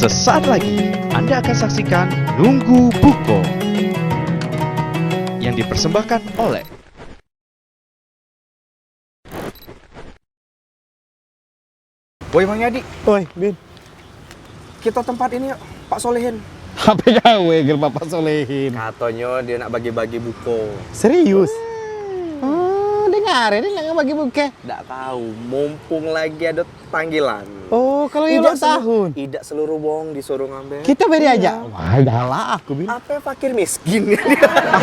Sesaat lagi Anda akan saksikan Nunggu Buko yang dipersembahkan oleh Woi Bang Yadi, Oi, Bin. kita tempat ini yuk, Pak Solehin. HP gawe ger Bapak Solehin. Katanya dia nak bagi-bagi buko. Serius? Oh, dengar ini nggak bagi buke. Nggak tahu, mumpung lagi ada panggilan. Oh, kalau ini ulang tahun. Tidak seluruh wong disuruh ngambil. Kita beri aja. Wah, dah aku Bin. Apa fakir miskin?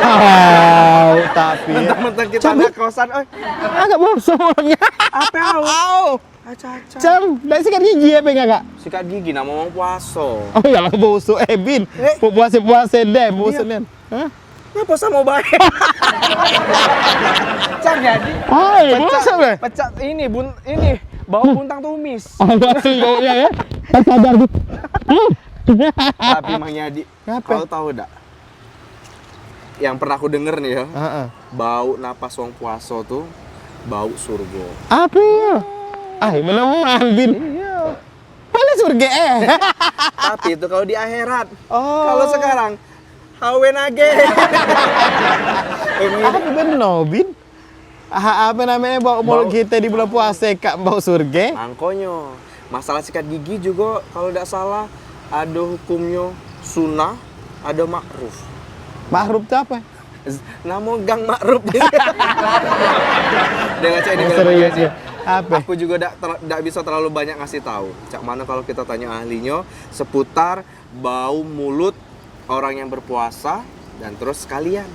Oh, tapi Mentang-mentang kita ada kosan, agak bosan orangnya. apa au? Au. Aca-aca. Cam, dah sikat gigi apa enggak? Sikat gigi nama mau puasa. Oh, ya lah bosok Bin. Puasa deh, bosan deh. Hah? Ngapa sama baik? Cang Yadi. Hai, bosan deh. Pecah ini bau buntang tumis. Oh, asli baunya ya. Sadar gitu. Tapi Mang Yadi, Apa? kau tahu enggak? Yang pernah aku denger nih ya, Heeh. bau napas wong puasa tuh bau surga. Apa? Ah, menemukan Bin. Iya. Mana surga Tapi itu kalau di akhirat. Oh. Kalau sekarang hawen age. Apa benar, Bin? Apa namanya bau mulut kita di bulan puasa kak bau surga? Angkonyo. Masalah sikat gigi juga kalau tidak salah ada hukumnya sunnah, ada makruf. Makruf itu apa? Namo gang makruf. Dengan cek ini Serius ya? Apa? Aku juga tidak bisa terlalu banyak ngasih tahu. Cak mana kalau kita tanya ahlinya seputar bau mulut orang yang berpuasa dan terus sekalian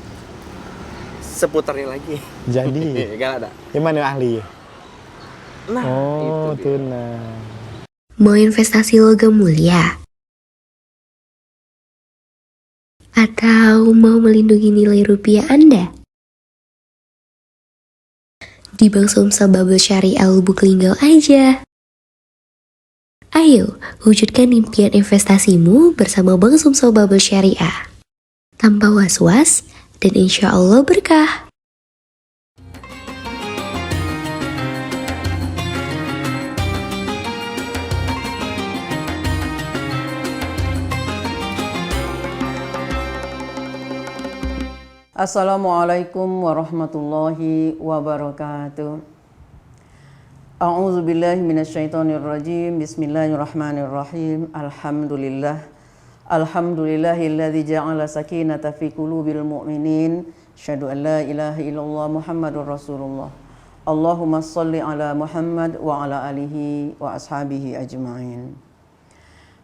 seputarnya lagi. Jadi, Gak ada. gimana ahli? Nah, Oh, itu dia. tuna. Mau investasi logam mulia? Atau mau melindungi nilai rupiah Anda? Di Bank Sumsel Bubble Syariah Lubuk Linggau aja. Ayo, wujudkan impian investasimu bersama Bank Sumsel Bubble Syariah. Tanpa was-was dan insya Allah berkah. Assalamualaikum warahmatullahi wabarakatuh. A'udzu billahi minasyaitonir rajim. Bismillahirrahmanirrahim. Alhamdulillahilladzi ja'ala sakinata fi qulubil mu'minin. Asyhadu an la ilaha illallah Muhammadur Rasulullah. Allahumma shalli ala Muhammad wa ala alihi wa ashabihi ajma'in.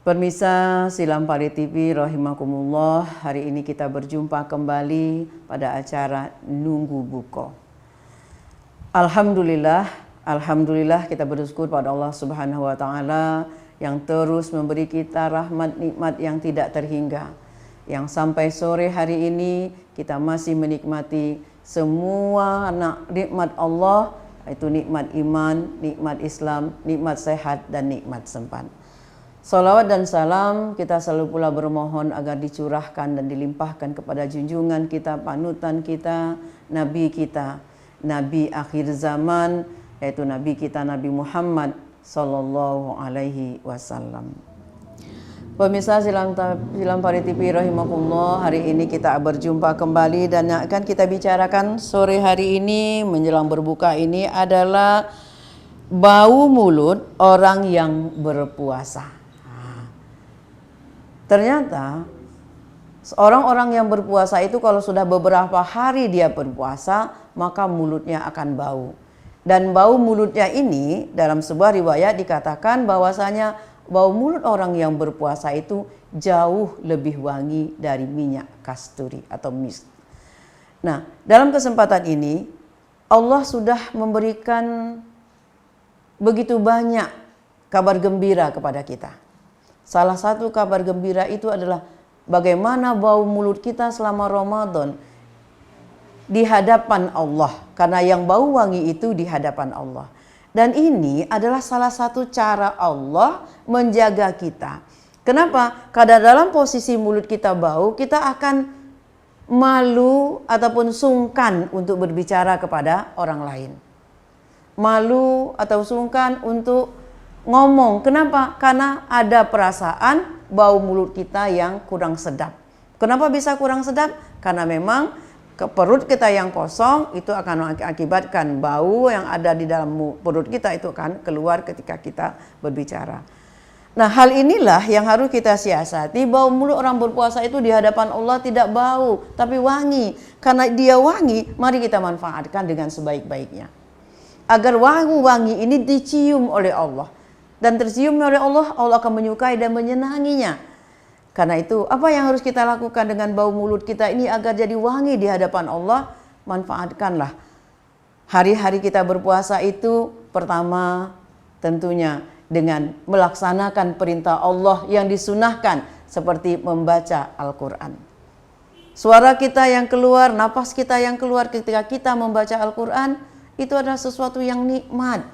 Pemirsa Silam Pari TV rahimakumullah, hari ini kita berjumpa kembali pada acara Nunggu Buko. Alhamdulillah kita bersyukur pada Allah Subhanahu wa taala yang terus memberi kita rahmat nikmat yang tidak terhingga. Yang sampai sore hari ini kita masih menikmati semua nikmat Allah, yaitu nikmat iman, nikmat Islam, nikmat sehat dan nikmat sempat. Salawat dan salam kita selalu pula bermohon agar dicurahkan dan dilimpahkan kepada junjungan kita, panutan kita, Nabi kita, Nabi akhir zaman, yaitu Nabi kita Nabi Muhammad Sallallahu Alaihi Wasallam. Pemirsa Silam Pari TV rahimakumullah, hari ini kita berjumpa kembali dan yang akan kita bicarakan sore hari ini menjelang berbuka ini adalah bau mulut orang yang berpuasa. Ternyata orang-orang yang berpuasa itu kalau sudah beberapa hari dia berpuasa, maka mulutnya akan bau. Dan bau mulutnya ini dalam sebuah riwayat dikatakan bahwasanya bau mulut orang yang berpuasa itu jauh lebih wangi dari minyak kasturi atau misk. Nah, dalam kesempatan ini Allah sudah memberikan begitu banyak kabar gembira kepada kita. Salah satu kabar gembira itu adalah bagaimana bau mulut kita selama Ramadan di hadapan Allah. Karena yang bau wangi itu di hadapan Allah. Dan ini adalah salah satu cara Allah menjaga kita. Kenapa? Karena dalam posisi mulut kita bau, kita akan malu ataupun sungkan untuk berbicara kepada orang lain. Malu atau sungkan untuk ngomong. Kenapa? Karena ada perasaan bau mulut kita yang kurang sedap. Kenapa bisa kurang sedap? Karena memang perut kita yang kosong itu akan mengakibatkan bau yang ada di dalam perut kita itu akan keluar ketika kita berbicara. Nah, hal inilah yang harus kita siasati. Bau mulut orang berpuasa itu di hadapan Allah tidak bau, tapi wangi. Karena dia wangi, mari kita manfaatkan dengan sebaik-baiknya. Agar wangi ini dicium oleh Allah. Dan tercium oleh Allah, Allah akan menyukai dan menyenanginya. Karena itu, apa yang harus kita lakukan dengan bau mulut kita ini agar jadi wangi di hadapan Allah? Manfaatkanlah. Hari-hari kita berpuasa itu, pertama tentunya dengan melaksanakan perintah Allah yang disunahkan seperti membaca Al-Quran. Suara kita yang keluar, napas kita yang keluar ketika kita membaca Al-Quran itu adalah sesuatu yang nikmat,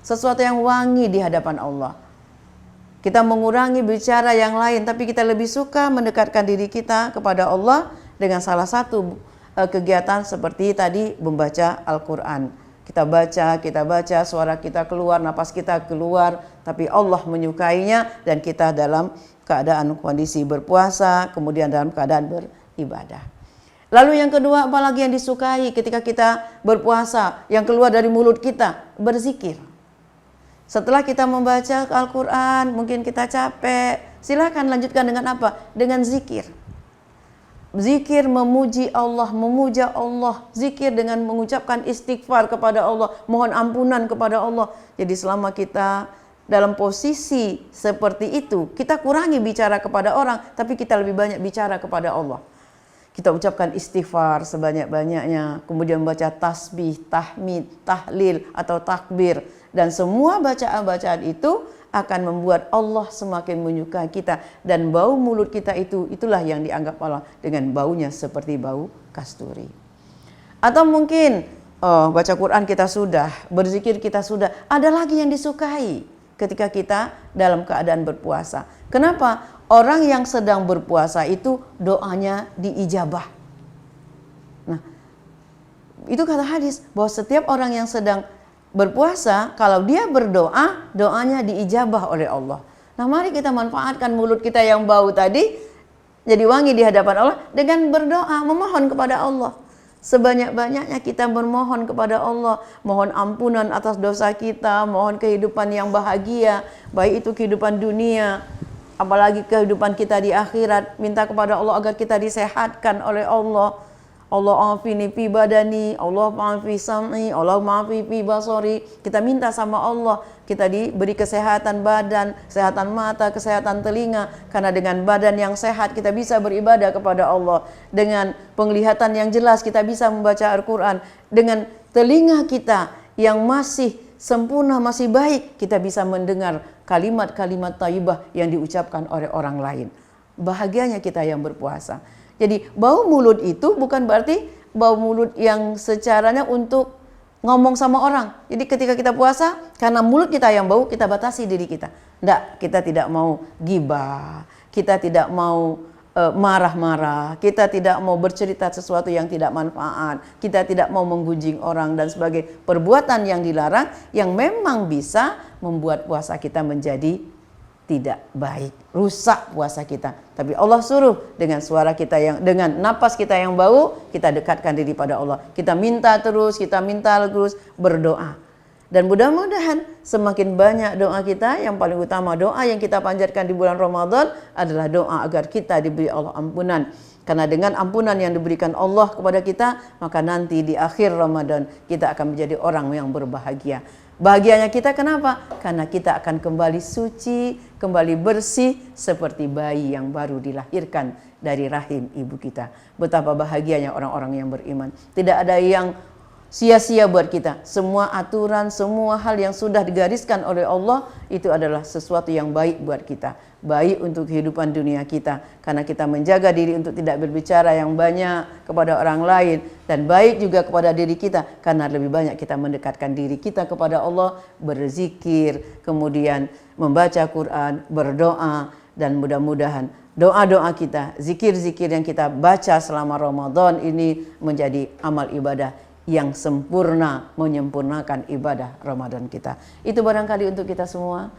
sesuatu yang wangi di hadapan Allah. Kita mengurangi bicara yang lain, tapi kita lebih suka mendekatkan diri kita kepada Allah dengan salah satu kegiatan seperti tadi membaca Al-Quran. Kita baca, suara kita keluar, napas kita keluar, tapi Allah menyukainya dan kita dalam keadaan kondisi berpuasa, kemudian dalam keadaan beribadah. Lalu yang kedua, apalagi yang disukai ketika kita berpuasa, yang keluar dari mulut kita, berzikir. Setelah kita membaca Al-Quran, mungkin kita capek, silakan lanjutkan dengan apa? Dengan zikir. Zikir memuji Allah, memuja Allah. Zikir dengan mengucapkan istighfar kepada Allah, mohon ampunan kepada Allah. Jadi selama kita dalam posisi seperti itu, kita kurangi bicara kepada orang, tapi kita lebih banyak bicara kepada Allah. Kita ucapkan istighfar sebanyak-banyaknya, kemudian baca tasbih, tahmid, tahlil atau takbir. Dan semua bacaan-bacaan itu akan membuat Allah semakin menyukai kita. Dan bau mulut kita itulah yang dianggap Allah dengan baunya seperti bau kasturi. Atau mungkin baca Quran kita sudah, berzikir kita sudah, ada lagi yang disukai ketika kita dalam keadaan berpuasa. Kenapa? Orang yang sedang berpuasa itu doanya diijabah. Nah, itu kata hadis bahwa setiap orang yang sedang berpuasa, kalau dia berdoa, doanya diijabah oleh Allah. Nah, mari kita manfaatkan mulut kita yang bau tadi jadi wangi di hadapan Allah dengan berdoa, memohon kepada Allah. Sebanyak-banyaknya kita bermohon kepada Allah, mohon ampunan atas dosa kita, mohon kehidupan yang bahagia, baik itu kehidupan dunia, apalagi kehidupan kita di akhirat. Minta kepada Allah agar kita disehatkan oleh Allah. Allah afini fi badani, Allah maafi sam'i, Allah maafi fi basari. Kita minta sama Allah, kita diberi kesehatan badan, kesehatan mata, kesehatan telinga. Karena dengan badan yang sehat kita bisa beribadah kepada Allah. Dengan penglihatan yang jelas kita bisa membaca Al-Quran. Dengan telinga kita yang masih sempurna, masih baik, kita bisa mendengar kalimat-kalimat thayyibah yang diucapkan oleh orang lain. Bahagianya kita yang berpuasa. Jadi bau mulut itu bukan berarti bau mulut yang secaranya untuk ngomong sama orang. Jadi ketika kita puasa, karena mulut kita yang bau, kita batasi diri kita. Enggak, kita tidak mau gibah, kita tidak mau marah-marah, kita tidak mau bercerita sesuatu yang tidak manfaat, kita tidak mau menggunjing orang dan sebagai perbuatan yang dilarang yang memang bisa membuat puasa kita menjadi tidak baik, rusak puasa kita. Tapi Allah suruh dengan suara kita yang, dengan napas kita yang bau, kita dekatkan diri pada Allah. Kita minta terus, berdoa. Dan mudah-mudahan semakin banyak doa kita, yang paling utama doa yang kita panjatkan di bulan Ramadan adalah doa agar kita diberi Allah ampunan. Karena dengan ampunan yang diberikan Allah kepada kita, maka nanti di akhir Ramadan kita akan menjadi orang yang berbahagia. Bahagianya kita kenapa? Karena kita akan kembali suci, kembali bersih seperti bayi yang baru dilahirkan dari rahim ibu kita. Betapa bahagianya orang-orang yang beriman. Tidak ada yang sia-sia buat kita. Semua aturan, semua hal yang sudah digariskan oleh Allah itu adalah sesuatu yang baik buat kita. Baik untuk kehidupan dunia kita. Karena kita menjaga diri untuk tidak berbicara yang banyak kepada orang lain. Dan baik juga kepada diri kita. Karena lebih banyak kita mendekatkan diri kita kepada Allah. Berzikir, kemudian membaca Quran, berdoa. Dan mudah-mudahan doa-doa kita, zikir-zikir yang kita baca selama Ramadan ini menjadi amal ibadah yang sempurna, menyempurnakan ibadah Ramadan kita. Itu barangkali untuk kita semua.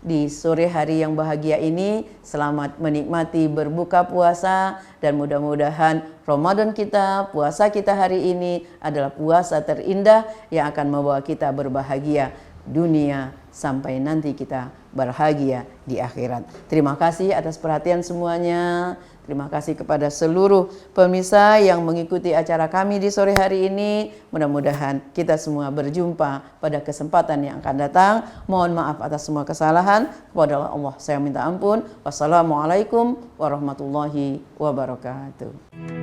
Di sore hari yang bahagia ini, selamat menikmati berbuka puasa, dan mudah-mudahan Ramadan kita, puasa kita hari ini adalah puasa terindah yang akan membawa kita berbahagia dunia sampai nanti kita berbahagia di akhirat. Terima kasih atas perhatian semuanya. Terima kasih kepada seluruh pemirsa yang mengikuti acara kami di sore hari ini. Mudah-mudahan kita semua berjumpa pada kesempatan yang akan datang. Mohon maaf atas semua kesalahan. Kepada Allah saya minta ampun. Wassalamualaikum warahmatullahi wabarakatuh.